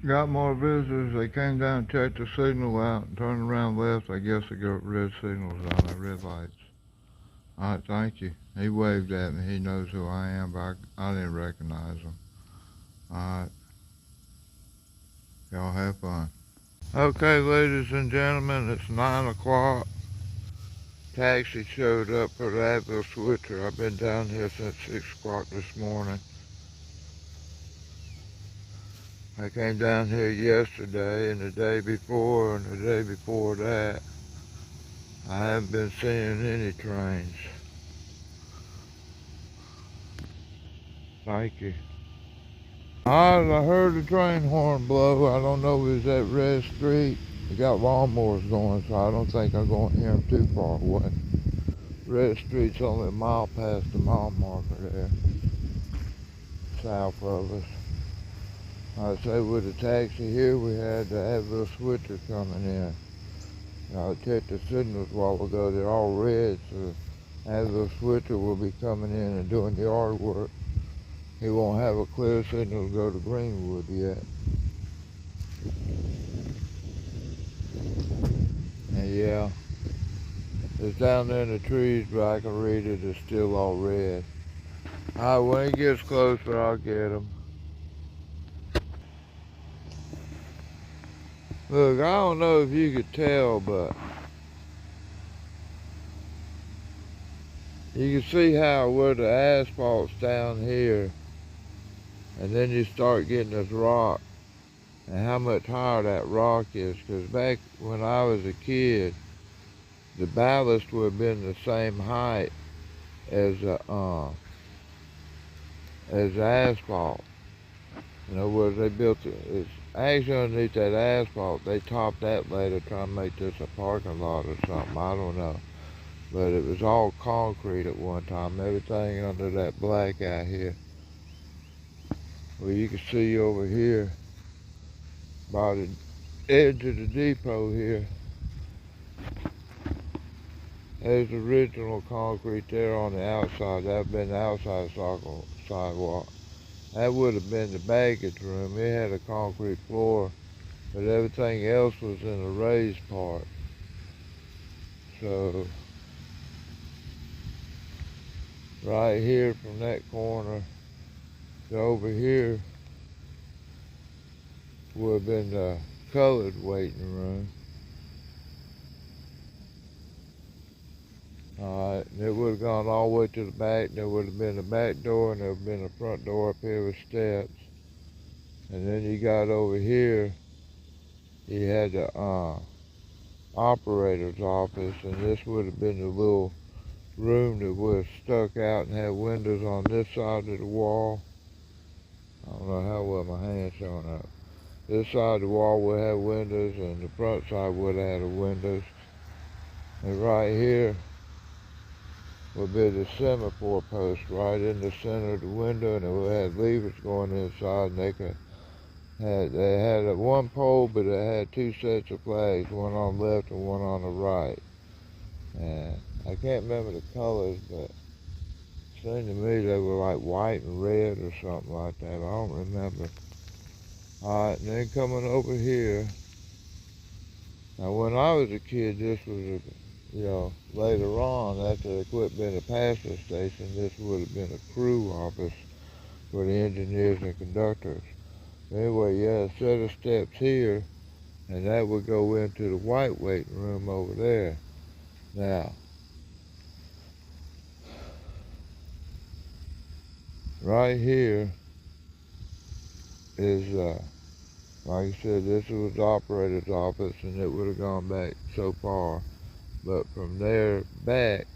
Got more visitors. They came down and checked the signal out and turned around left. I guess they got red signals on, the red lights. All right, thank you. He waved at me. He knows who I am, but I didn't recognize him. All right, y'all have fun. Okay, ladies and gentlemen, it's 9 o'clock. Taxi showed up for the Advil switcher. I've been down here since 6 o'clock this morning. I came down here yesterday and the day before and the day before that. I haven't been seeing any trains. Thank you. I heard the train horn blow. I don't know if it's at Red Street. They got lawnmowers going, so I don't think I'm going to hear them too far away. Red Street's only a mile past the mile marker there, south of us. I say with the taxi here, we had the Advil switcher coming in. I checked the signals a while ago. They're all red, so the Advil switcher will be coming in and doing the yard work. He won't have a clear signal to go to Greenwood yet. And yeah, it's down there in the trees, but I can read it. It's still all red. All right, when he gets closer, I'll get him. Look, I don't know if you could tell, but you can see how where the asphalt's down here, and then you start getting this rock, and how much higher that rock is. Because back when I was a kid, the ballast would have been the same height as the asphalt. In other words, they built it's actually underneath that asphalt. They topped that later, trying to make this a parking lot or something. I don't know, but it was all concrete at one time. Everything under that black out here. Well, you can see over here by the edge of the depot here. There's original concrete there on the outside. That would have been the outside sidewalk. That would have been the baggage room. It had a concrete floor, but everything else was in a raised part. So, right here from that corner to over here would have been the colored waiting room. Alright, and it would have gone all the way to the back. There would have been a back door, and there would have been a front door up here with steps. And then you got over here, you had the operator's office, and this would have been the little room that was stuck out and had windows on this side of the wall. I don't know how well my hand's showing up. This side of the wall would have windows, and the front side would have had the windows. And right here would be the semaphore post right in the center of the window, and it would have levers going inside, and they had one pole, but it had two sets of flags, one on the left and one on the right. And I can't remember the colors, but it seemed to me they were like white and red or something like that. I don't remember. All right, and then coming over here. Now, when I was a kid, this was later on, after they quit being a passenger station, this would have been a crew office for the engineers and conductors. Anyway, yeah, a set of steps here, and that would go into the white waiting room over there. Now, right here is, like I said, this was the operator's office, and it would have gone back so far. But from there back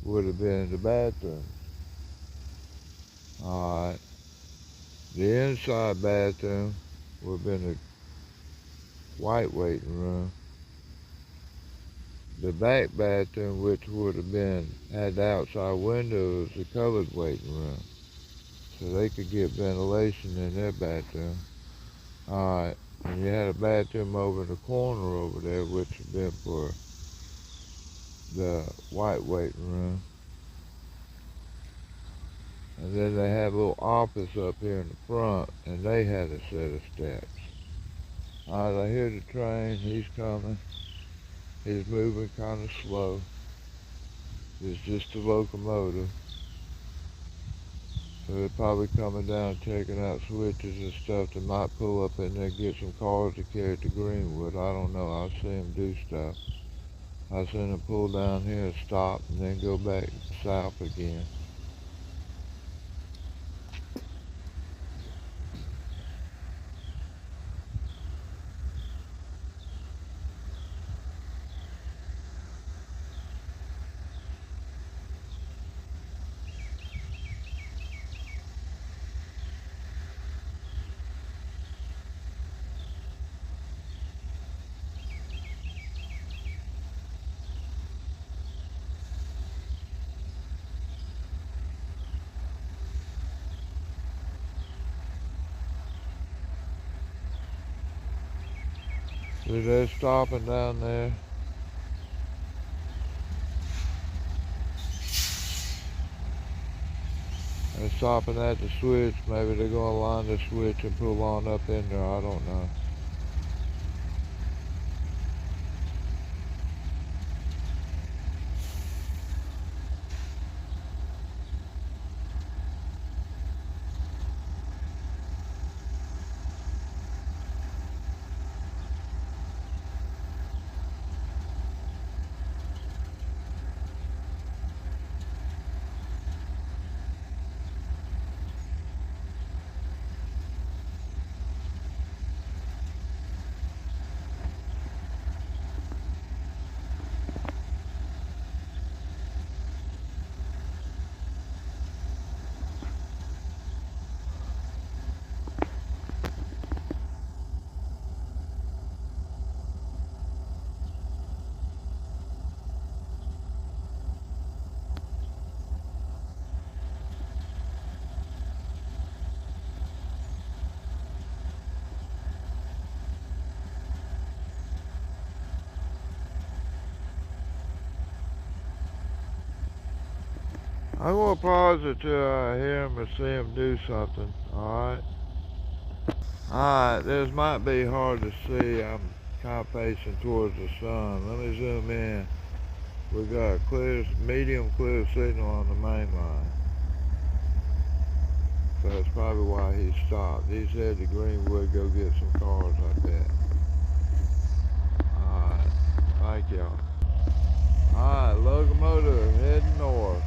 would have been the bathroom. Alright. The inside bathroom would have been the white waiting room. The back bathroom, which would have had the outside windows, the colored waiting room. So they could get ventilation in their bathroom. Alright, and you had a bathroom over in the corner over there, which had been for the white waiting room. And then they had a little office up here in the front, and they had a set of steps. Alright, I hear the train. He's coming. He's moving kind of slow. It's just a locomotive. So they're probably coming down, checking out switches and stuff. They might pull up in there and get some cars to carry to Greenwood. I don't know. I'll see them do stuff. I seen them pull down here and stop and then go back south again. See, they're stopping down there. They're stopping at the switch. Maybe they're going to line the switch and pull on up in there. I don't know. I'm going to pause it till I hear him or see him do something, alright? Alright, this might be hard to see. I'm kind of facing towards the sun. Let me zoom in. We got a clear, medium clear signal on the main line. So that's probably why he stopped. He's headed to Greenwood, go get some cars, I bet. Alright, thank y'all. Alright, locomotive heading north.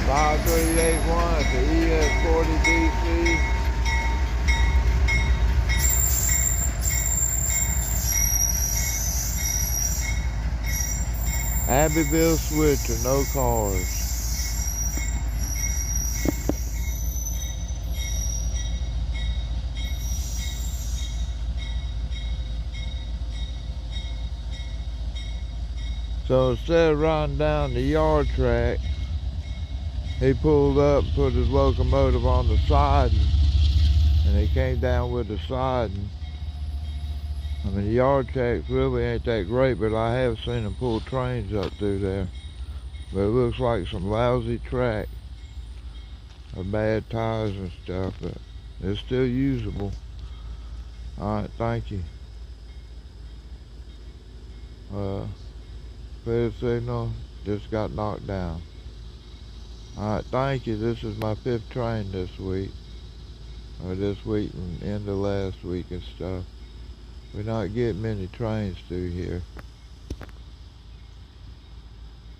5381 at the ES40 DC. Abbeville switcher, no cars. So instead of riding down the yard track, he pulled up and put his locomotive on the siding, and he came down with the siding. I mean, the yard tracks really ain't that great, but I have seen him pull trains up through there. But it looks like some lousy track, or bad tires and stuff, but it's still usable. Alright, thank you. Clear signal, just got knocked down. Alright, thank you. This is my 5th train this week. Or this week and end of last week and stuff. We're not getting many trains through here.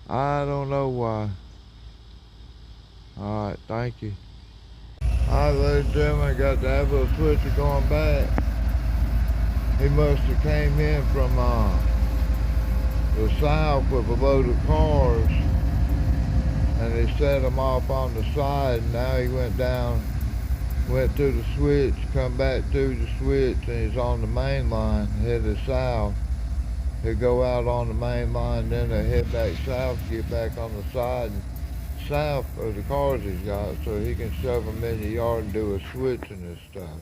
I don't know why. Alright, thank you. Alright, ladies and gentlemen, I got the Abbeville switcher going back. He must have came in from the south with a load of cars, and he set them off on the side, and now he went down, went through the switch, come back through the switch, and he's on the main line, headed south. He'll go out on the main line, then they'll head back south, get back on the side, and south of the cars he's got, so he can shove them in the yard and do a switching and stuff.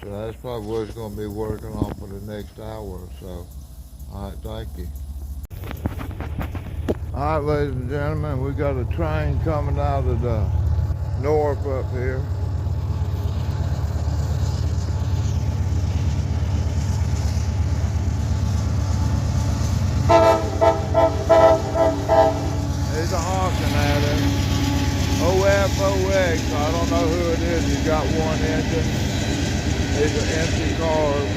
So that's probably what he's going to be working on for the next hour or so. Alright, thank you. All right, ladies and gentlemen, we got a train coming out of the north up here. There's a honking at it. OFOX, I don't know who it is. He's got one engine. These are empty cars.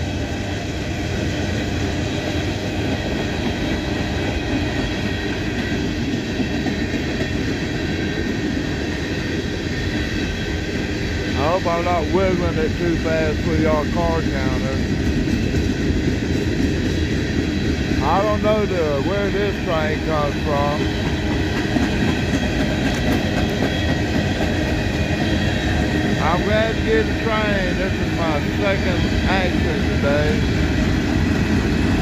I hope I'm not wiggling it too fast for y'all car counters. I don't know where this train comes from. I'm glad to get a train. This is my second accident today.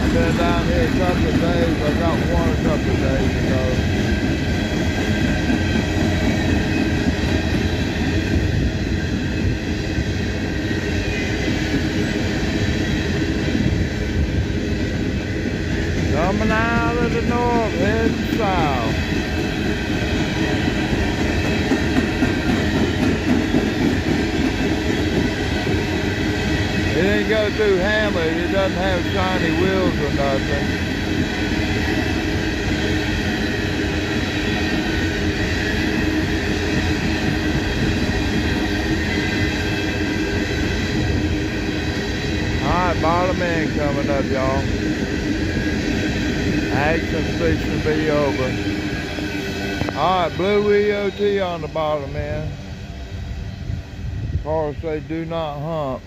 I've been down here a couple of days. I got one a couple of days ago. Coming out of the north, heading south. It didn't go through Hamlet. It doesn't have shiny wheels or nothing. Alright, bottom end coming up, y'all. Action's fixing to be over. Alright, blue EOT on the bottom end. Cars say do not hump.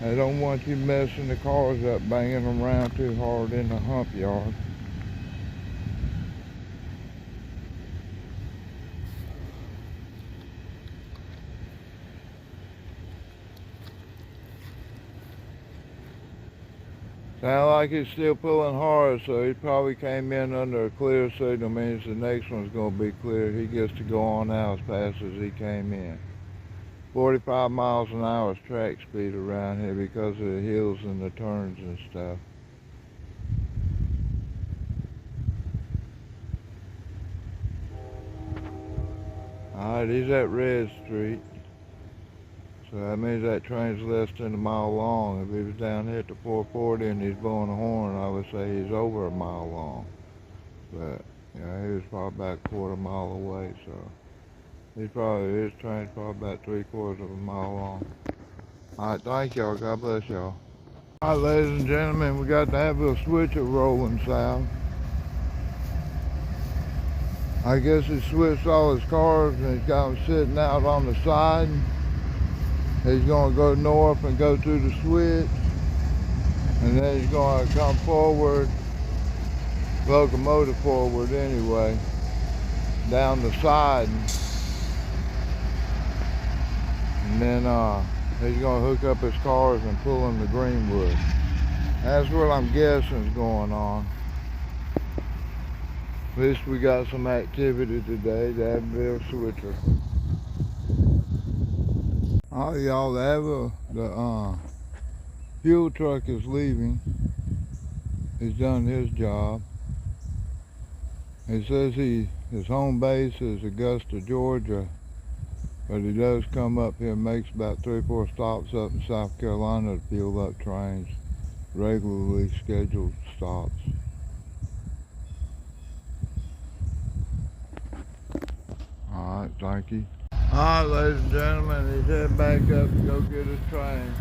They don't want you messing the cars up, banging them around too hard in the hump yard. Sound like he's still pulling hard, so he probably came in under a clear signal. Means the next one's going to be clear. He gets to go on out as fast as he came in. 45 miles an hour is track speed around here because of the hills and the turns and stuff. Alright, he's at Red Street. So that means that train's less than a mile long. If he was down here at the 440 and he's blowing a horn, I would say he's over a mile long. But, yeah, he was probably about a quarter mile away, so his train's probably about 3/4 of a mile long. Alright, thank y'all. God bless y'all. Alright, ladies and gentlemen, we got the Advil switcher rolling south. I guess he switched all his cars and he's got them sitting out on the side. He's going to go north and go through the switch, and then he's going to come forward, locomotive forward anyway, down the side, and then he's going to hook up his cars and pull them to Greenwood. That's what I'm guessing is going on. At least we got some activity today, the Advil switcher. Oh y'all, the fuel truck is leaving. He's done his job. He says his home base is Augusta, Georgia, but he does come up here and makes about 3 or 4 stops up in South Carolina to fuel up trains, regularly scheduled stops. Alright, thank you. Alright, ladies and gentlemen, he's heading back up to go get his train.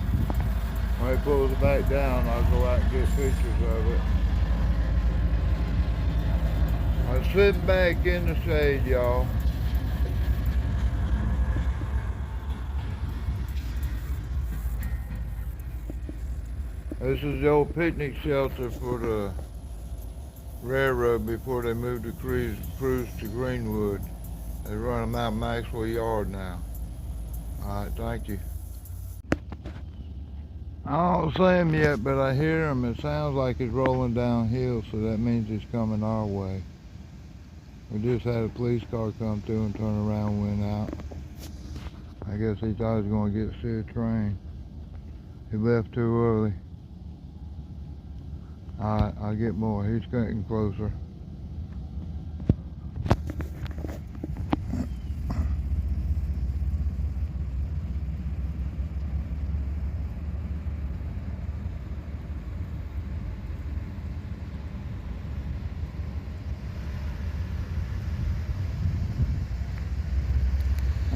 When he pulls it back down, I'll go out and get pictures of it. I'm sitting back in the shade, y'all. This is the old picnic shelter for the railroad before they moved the cruise to Greenwood. They run them out Maxwell Yard now. Alright, thank you. I don't see him yet, but I hear him. It sounds like he's rolling downhill, so that means he's coming our way. We just had a police car come through and turn around and went out. I guess he thought he was going to get to see a train. He left too early. Alright, I'll get more. He's getting closer.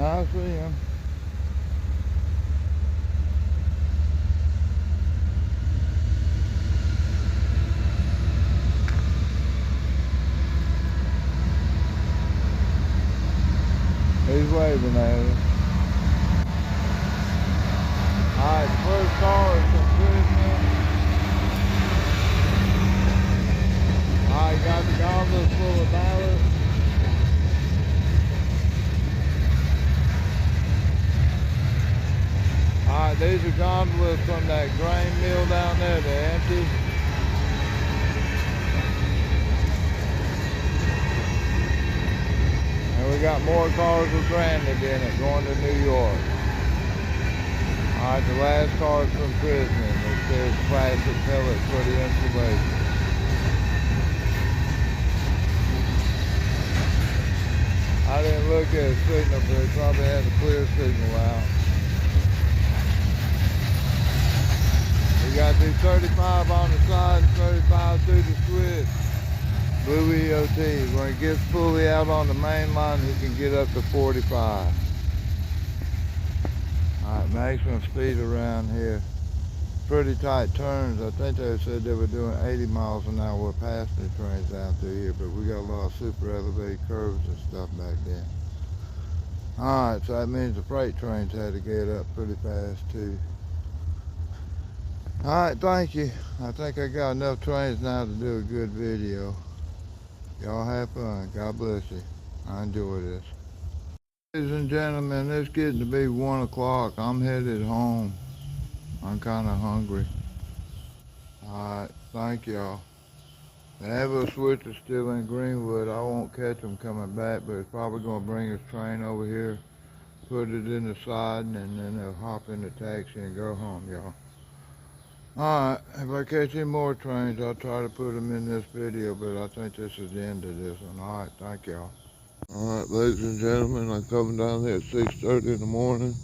I see him. He's waving at us. Alright, the first car is from Christmas. Alright, got the gondolas full of ballast. Alright, these are gondolas from that grain mill down there. They're empty. And we got more cars with Granted in it going to New York. Alright, the last car is from Christmas. It says plastic pellets for the insulation. I didn't look at the signal, but it probably had a clear signal out. We got these 35 on the side and 35 through the switch. Blue EOT. When it gets fully out on the main line, he can get up to 45. Alright, maximum speed around here. Pretty tight turns. I think they said they were doing 80 miles an hour with passenger trains down through here, but we got a lot of super elevated curves and stuff back there. Alright, so that means the freight trains had to get up pretty fast too. Alright, thank you. I think I got enough trains now to do a good video. Y'all have fun. God bless you. I enjoy this. Ladies and gentlemen, it's getting to be 1 o'clock. I'm headed home. I'm kind of hungry. Alright, thank y'all. The ambulance switch is still in Greenwood. I won't catch him coming back, but it's probably going to bring his train over here, put it in the side, and then they'll hop in the taxi and go home, y'all. Alright, if I catch any more trains, I'll try to put them in this video, but I think this is the end of this one. Alright, thank y'all. Alright, ladies and gentlemen, I'm coming down here at 6:30 in the morning.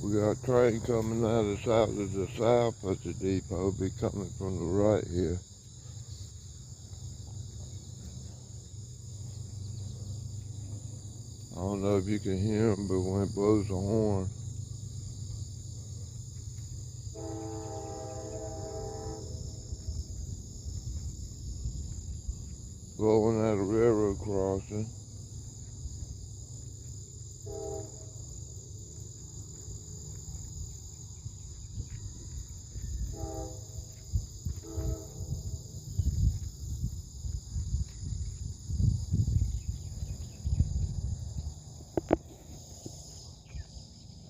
We got a train coming out of the south at the depot. Be coming from the right here. I don't know if you can hear him, but when it blows the horn, blowing at a railroad crossing.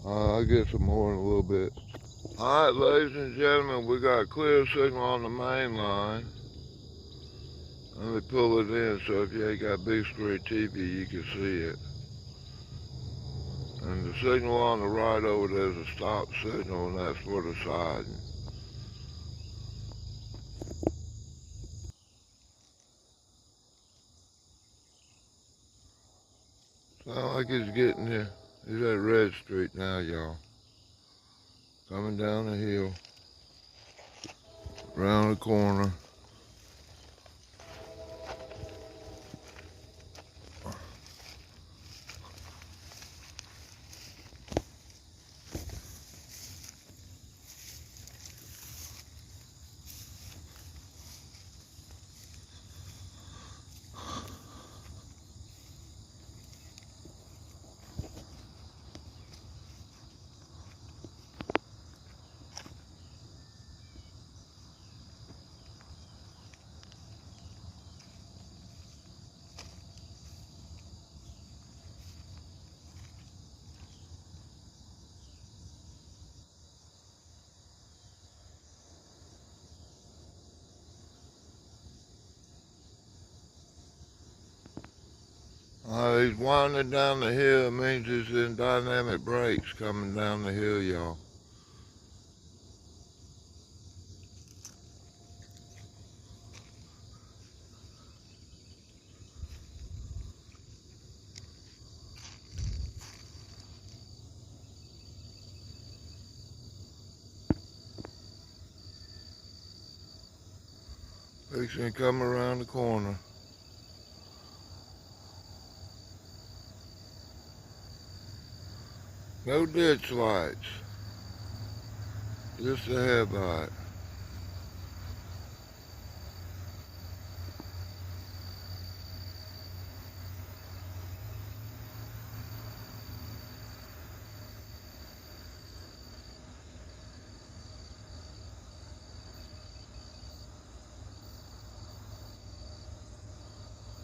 I'll get some more in a little bit. Alright, ladies and gentlemen, we got a clear signal on the main line. Let me pull it in so if you ain't got big screen TV, you can see it. And the signal on the right over there is a stop signal, and that's for the siding. Sound like he's getting there. He's at Red Street now, y'all. Coming down the hill, around the corner. He's winding down the hill. It means he's in dynamic brakes coming down the hill, y'all. Fixing to come around the corner. No ditch lights. Just a headlight.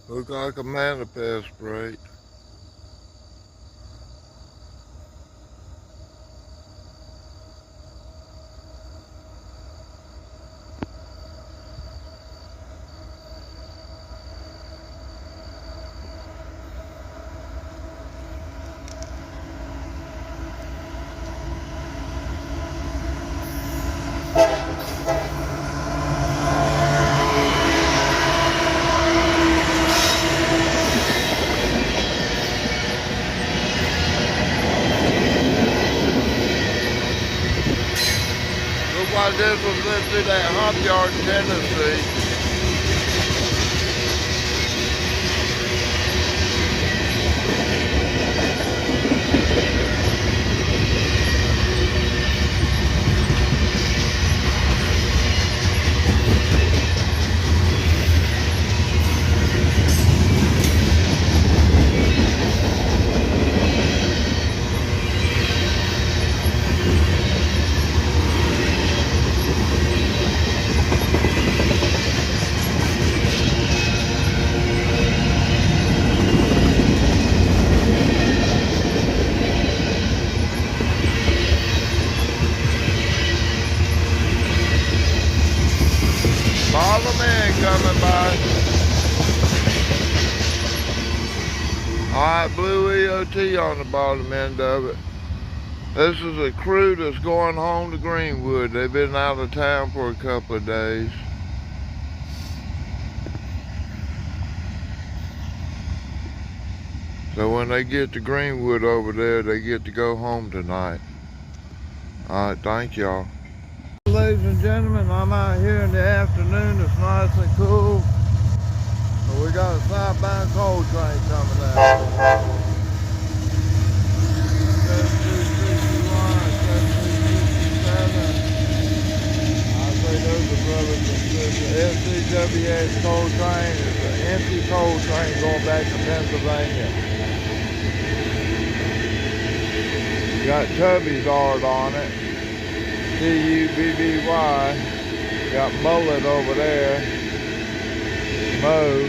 Look like a manifest brake. Look like this was lit through that hump yard in Tennessee. Follow man coming by. Alright, blue EOT on the bottom end of it. This is a crew that's going home to Greenwood. They've been out of town for a couple of days. So when they get to Greenwood over there, they get to go home tonight. Alright, thank y'all. Ladies and gentlemen, I'm out here in the afternoon. It's nice and cool. But we got a southbound coal train coming out. 7261, 7267. I say those are brothers and sisters. FCWS coal train is an empty coal train going back to Pennsylvania. Got Tubby's art on it. T-U-B-B-Y. Got Mullet over there. Mo.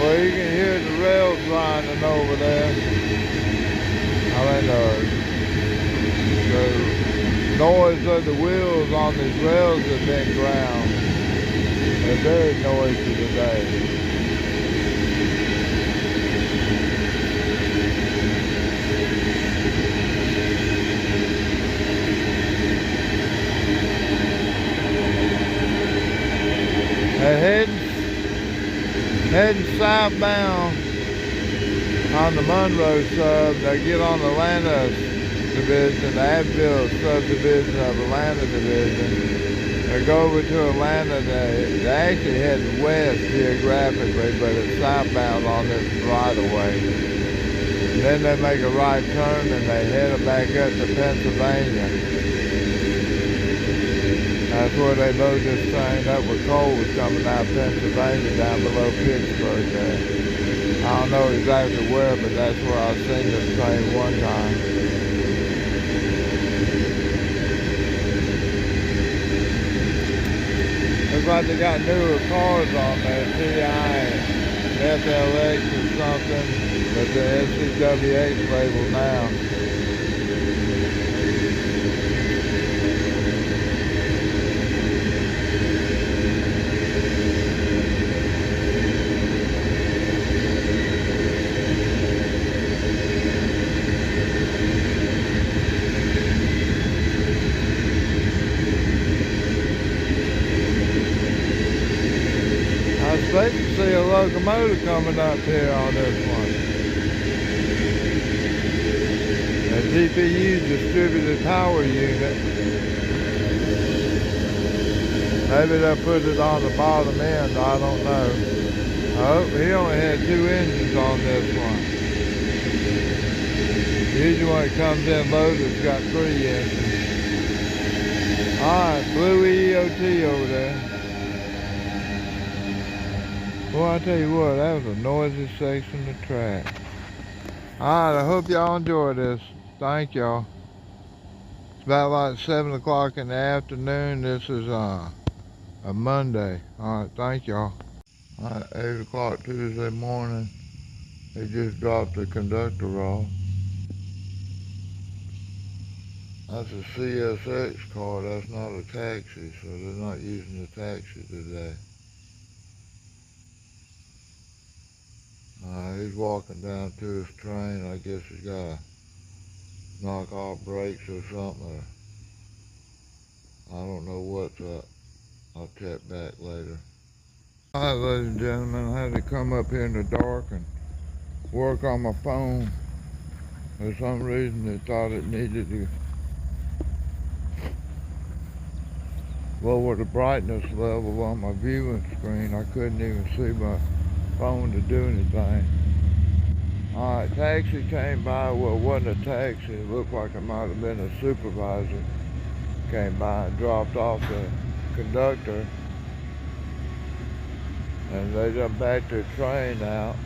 Well, you can hear the rails grinding over there. I mean, the noise of the wheels on these rails have been ground. They're very noisy today. They're heading southbound on the Monroe sub. They get on the Atlanta division, the Abbeville subdivision of Atlanta division. They go over to Atlanta. They're actually heading west geographically, but it's southbound on this right of way. And then they make a right turn and they head back up to Pennsylvania. That's where they load this train up with coal was coming out of Pennsylvania down below Pittsburgh there. I don't know exactly where, but that's where I've seen this train one time. Looks like they got newer cars on there, TI, FLX or something, but the SCWH label now. I expect to see a locomotive coming up here on this one. It's CPU, distributed power unit. Maybe they'll put it on the bottom end, I don't know. Oh, he only had 2 engines on this one. Usually when it comes in loaded, it's got 3 engines. Alright, blue EOT over there. Well, I tell you what, that was a noisy section of track. Alright, I hope y'all enjoy this. Thank y'all. It's about like 7 o'clock in the afternoon. This is a Monday. Alright, thank y'all. Alright, 8 o'clock Tuesday morning. They just dropped the conductor off. That's a CSX car, that's not a taxi, so they're not using the taxi today. He's walking down to his train. I guess he's got to knock off brakes or something. Or I don't know what's up. I'll check back later. Alright, ladies and gentlemen, I had to come up here in the dark and work on my phone. For some reason, they thought it needed to lower the brightness level on my viewing screen. I couldn't even see my phone to do anything. Alright, taxi came by. Well, it wasn't a taxi. It looked like it might have been a supervisor. Came by and dropped off the conductor. And they done backed their train out.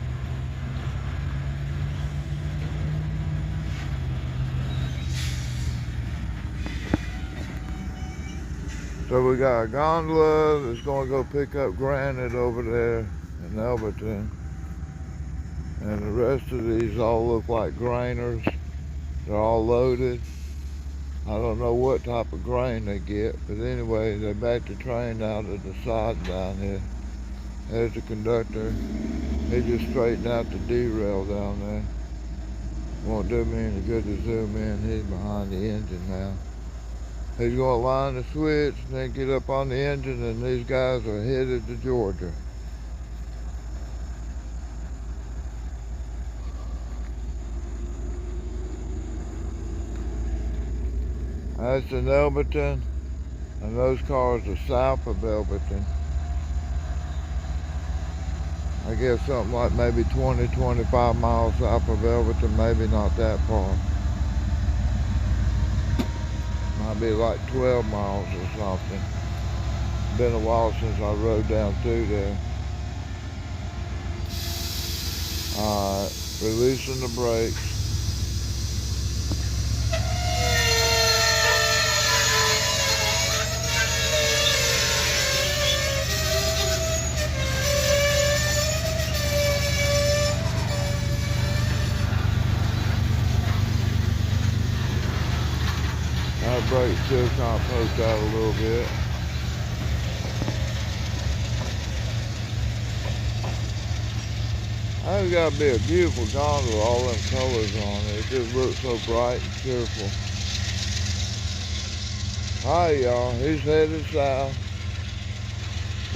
So we got a gondola that's going to go pick up granite over there in Elberton. And the rest of these all look like grainers. They're all loaded. I don't know what type of grain they get, but anyway, they backed the train out of the side down here. There's the conductor. He just straightened out the derail down there. Won't do me any good to zoom in. He's behind the engine now. He's going to line the switch and then get up on the engine, and these guys are headed to Georgia. That's in Elberton, and those cars are south of Elberton. I guess something like maybe 20, 25 miles south of Elberton, maybe not that far. Might be like 12 miles or something. Been a while since I rode down through there. Alright, releasing the brakes. That brake still kind of poked out a little bit. That's got to be a beautiful gondola, all them colors on it. It just looks so bright and cheerful. Hi y'all, he's headed south.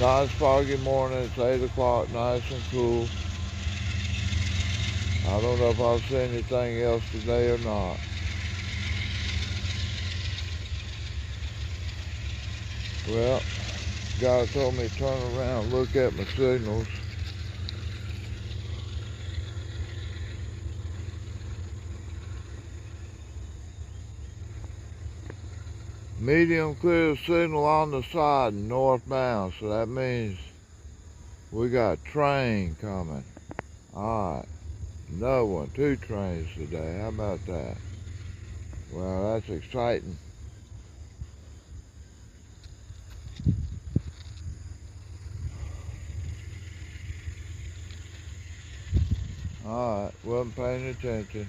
Nice foggy morning, it's 8 o'clock, nice and cool. I don't know if I'll see anything else today or not. Well, God told me to turn around and look at my signals. Medium clear signal on the side northbound, so that means we got a train coming. Alright, another one, 2 trains today, how about that? Well, that's exciting. Alright, wasn't paying attention.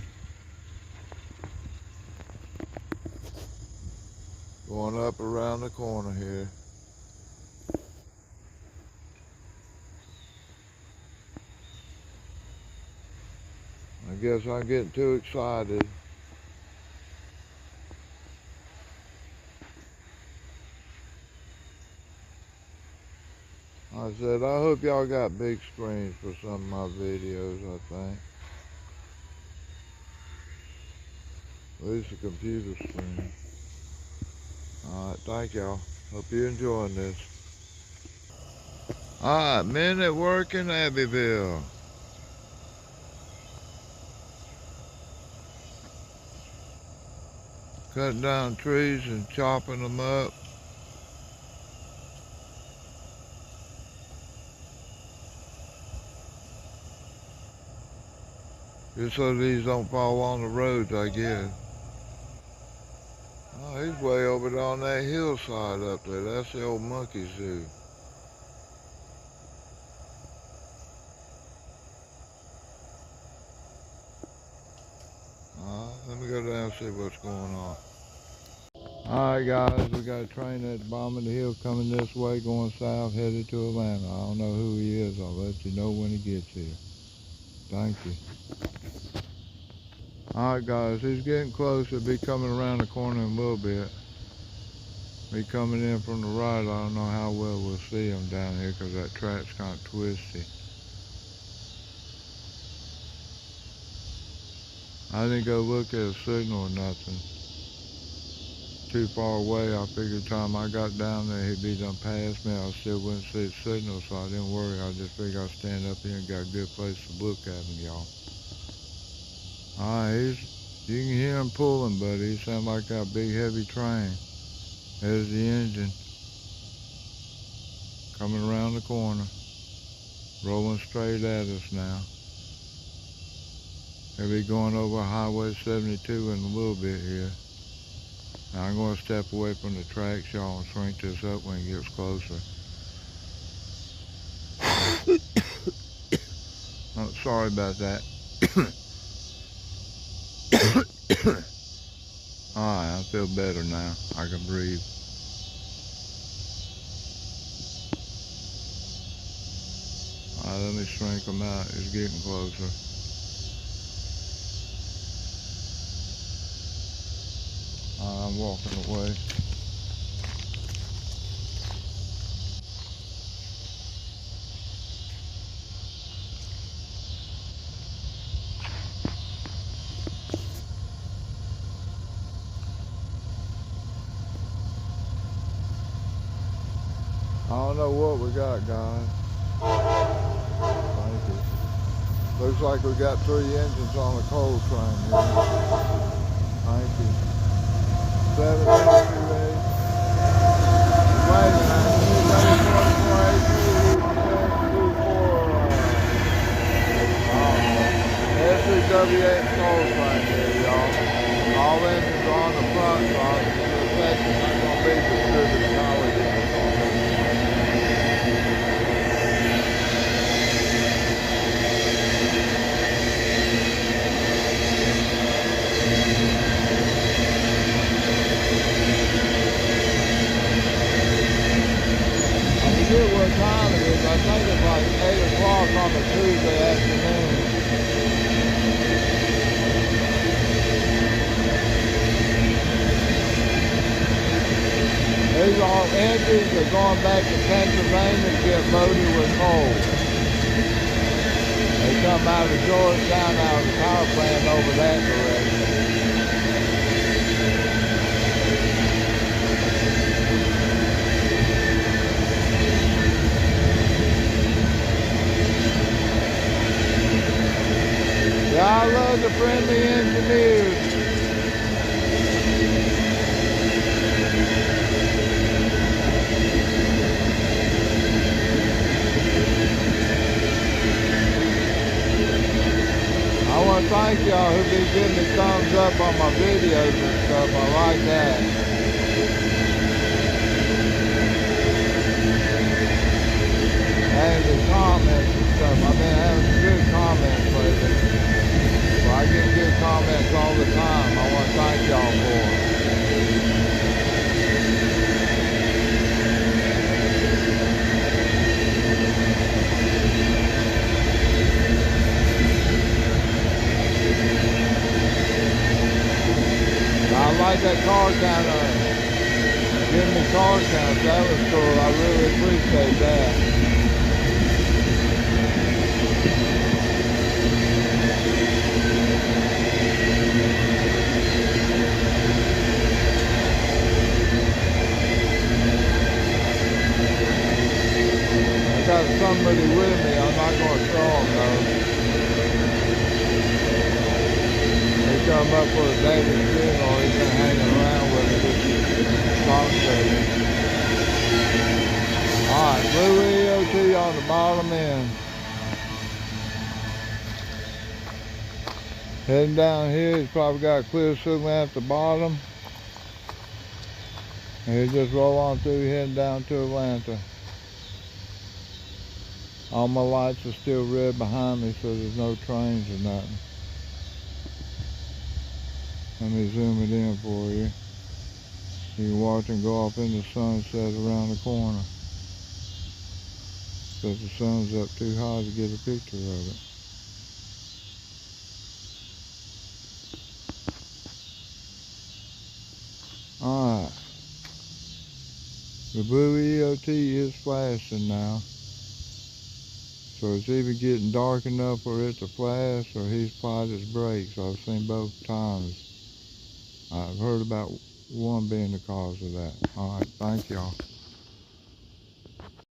Going up around the corner here. I guess I'm getting too excited. I said, I hope y'all got big screens for some of my videos, I think. At least the computer screen. Alright, thank y'all. Hope you're enjoying this. Alright, men at work in Abbeville. Cutting down trees and chopping them up. Just so these don't fall on the roads, I guess. Oh, he's way over there on that hillside up there. That's the old monkey zoo. Let me go down and see what's going on. Alright guys, we got a train at the bottom of the hill coming this way, going south, headed to Atlanta. I don't know who he is. I'll let you know when he gets here. Thank you. Alright guys, he's getting close. He'll be coming around the corner in a little bit. Be coming in from the right. I don't know how well we'll see him down here because that track's kind of twisty. I didn't go look at a signal or nothing. Too far away. I figured the time I got down there he'd be done past me. I still wouldn't see the signal, so I didn't worry. I just figured I'd stand up here and got a good place to look at him, y'all. Alright, you can hear him pulling, buddy. He sounds like that big heavy train. There's the engine. Coming around the corner. Rolling straight at us now. He'll be going over Highway 72 in a little bit here. Now I'm going to step away from the tracks, y'all, and shrink this up when it gets closer. Oh, sorry about that. Alright, I feel better now. I can breathe. Alright, let me shrink him out. It's getting closer. I'm walking away. I don't know what we got, guys. Thank you. Looks like we got 3 engines on the coal train here. Thank you. 758. Wait a SCWA coal train here, y'all. All engines are on the front, so the section's not going to be distributed power units on this. I forget what time it is. I think it's like 8 o'clock on a Tuesday afternoon. These are engines that are going back to Pennsylvania to get loaded with coal. They come out of Georgetown, out of the power plant over that direction. Yeah, I love the friendly engineers. I want to thank y'all who be giving me thumbs up on my videos and stuff. I like that. And the comments and stuff. I've been having some good comments lately. Well, I get good comments all the time. I want to thank y'all for them. I like that car counter, giving me car counts. That was cool. I really appreciate that. his daddy's funeral. He's been hanging around with it. Just talk to him. Alright, blue EOT on the bottom end. Heading down here, he's probably got a clear signal at the bottom. And he'll just roll on through, heading down to Atlanta. All my lights are still red behind me, so there's no trains or nothing. Let me zoom it in for you. You can watch him go off in the sunset around the corner. Because the sun's up too high to get a picture of it. Alright. The blue EOT is flashing now. So it's either getting dark enough for it to flash or he's applied his brakes. I've seen both times. I've heard about one being the cause of that. Alright, thank y'all.